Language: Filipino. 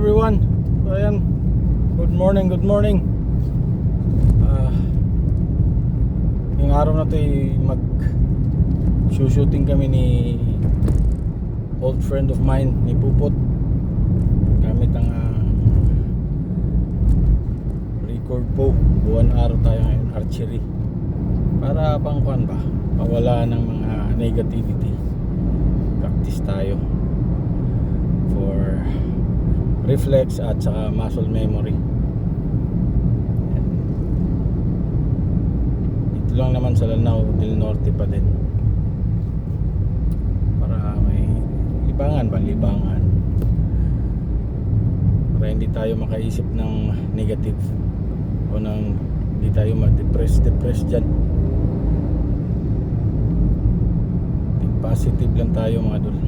everyone. So ayan, good morning, good morning. Yung araw na to ay shooting kami ni old friend of mine, ni Pupot. Gamit ang record po. Buwan araw tayo ngayon, archery. Para pangkuan ba, mawala ng mga negativity. Practice tayo for reflex at saka muscle memory. Dito lang naman sa Lanao del Norte pa din, para may libangan para hindi tayo makaisip ng negative o hindi tayo ma-depress dyan. Think positive lang tayo mga idol.